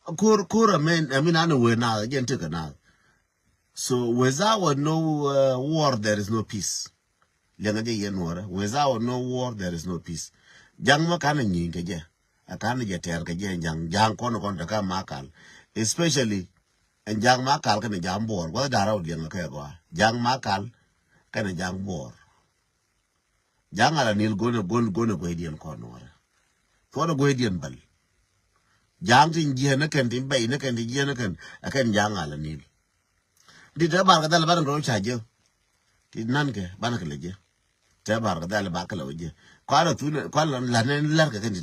Kura man, I mean, I know we're now, again, take it now. So, without no war, there is no peace. Without no war, there is no peace. Jang ma kana nyinga je. Akana je ter ka je jang kono kon ka makal. Especially and jang makal kana jang bor. Wa dara odieng ka go. Jang makal kana jang bor. Jang ala nil gona go dien kono. Kono go dien bal. Jang tin je na kan tin bay na kan tin je na kan akan jang ala nil. Di da bar ka dal bar ro cha je. Ti nan ke ban ka leje. Ta bar ka dal ba ka leje. Kwala tu kwala la ne lar ka kan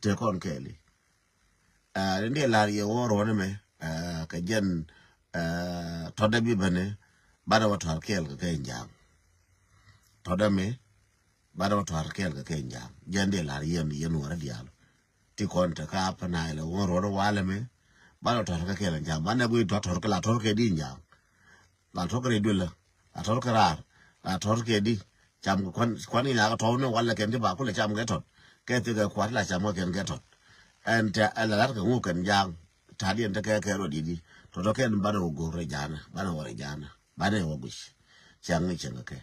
te kon keli. Ndi lar ye woro ne me ka jen toda bi bane bada wato harkel ka kan jang. Toda me bada wato harkel ka kan jang. Jende lar ye mi yen wora dial. Ti kon ta ka pa na le woro wala me bada wato harkel ka kan jang. Bana bu to tor ka la tor ke di jang. La tor ke dula. La tor ka rar. La tor ke di cham kwan ina ka to no wala ken ti ba ku le cham ke tot. Ke ti ka kwat la cham ko ken ke tot. And la ka ngu kan jang. Ta dien ta ke ro di di. To ken bana go re jana. Bana wore jana. Bana wo bush. Chang ni chang ke.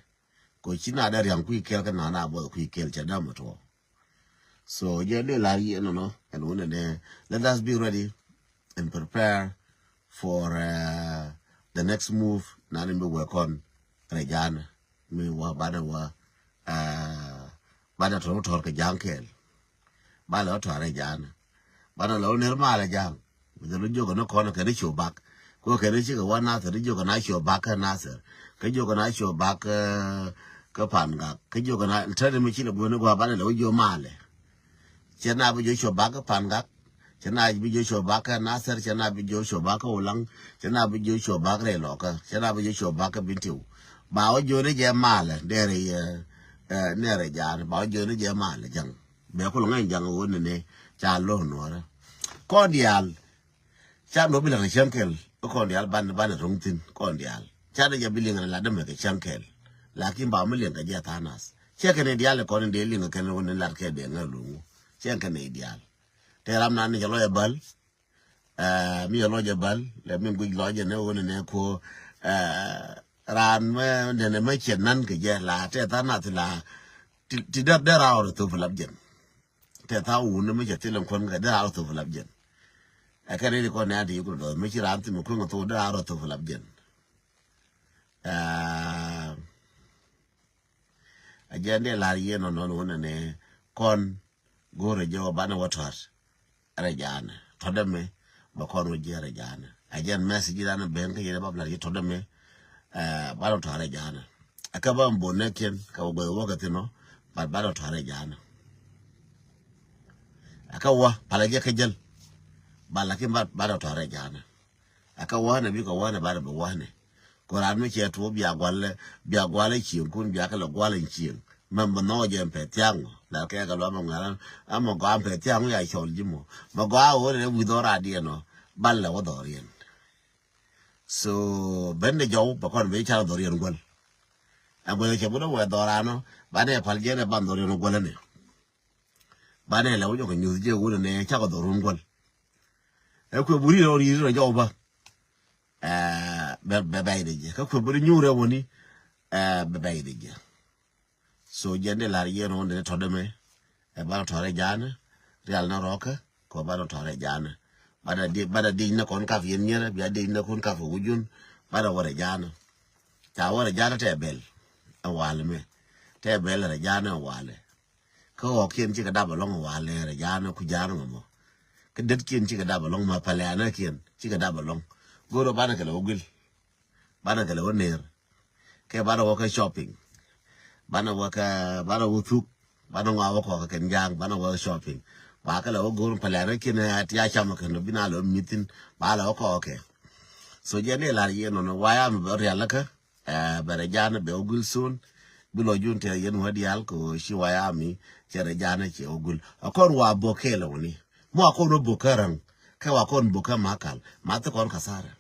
Ko china da yang ku ke ka na bo ku ke cha da mo to. So je de la yi no and one ne let us be ready and prepare for the next move na ni work on re jana. Me wa bana to ka jang kel. Bana to re jana. Bana lo ne ma la jang. The Lujo no corner can reach your back. Go can reach a 1 hour, the Joe can ask your back and answer. Can you can ask your back Kapanga? Can you can tell me chill when you go about your male? Chena be your back panga. Chena be your back and answer. Chena be your back along. Chena be your back locker. Chena be your back a bit too. Bow your male. There near a jar. Bow your male. Young. Becolong young woman. Chalo nora. Cordial. Cha no bilang shankel ko ndial ban rungtin ko ndial cha da bilang la da me ke shankel lakin ba mu len ka ja tanas che ke ne dial ko ne ling ke ne won lar ke de ngalu che ke ne dial te ram nan je lo ya bal mi lo je bal le mi gu lo je ne won ne ko ran me ne me chen nan ke je la te tanas la ti da ra ro to flab jen te ta u ne me je te len kon ga da ro to flab jen I can't really go now to you. Make it out to me, to the out of Labjan. Again, they lie in on one and a con go to Joe Banner Waters. Rajana, Todame, Bacon with Jerajana. Again, message on a bank, you know, like Todame, Battle Tarajana. A cover on Bonekian, Cowboy Walkatino, but Battle Tarajana. A kawa, Palajaka. Balakin bada tore jana aka wana bi ko wana bada be wane ko ran mi che to bi agwale chi kun bi aka la gwale chi membo no je pe tiang la ke ka lo mo ngara amo go am pe tiang ya chol jimo mo go a wo ne wi do ra di no balla wo do rien so bende jaw ba kon be cha do rien gol abo che bu do we do ra no bade pal je ne ban do rien gol ne bade la wo ko nyu je wo ne cha ko do rum gol eko buri ro ri ro joba be bayde je ko buri nyure woni be bayde je so jende la yeno ne to deme e ba to re jana real na roka ko ba to re jana bada di na kon ka yen nyere bi ade na kon ka fu wujun bada wore jana ta wore jana te bel awale me te bel re jana wale ko okien ci ka da balong wale re jana ku jana mo cái đất kiên chỉ cái đào balong mà phải là nó kiên chỉ cái đào balong go đó bán cái lẩu gül bán cái lẩu nề cái bán cái shopping bán cái thuốc bán cái cái giang bán cái shopping bán cái lẩu go phải là nó kiên thì ai chăm cái nó bị nào lẩu meeting bán lẩu cái so giờ này là gì nó vaya mà bữa riêng là cái bữa giờ nó lẩu gül sun bilo jun te yen wadi al ko shi vaya mi chere jana che ogul akon wa bokelo ni mo akon bokarang ka wa kon bokama makal ma ta kon kasara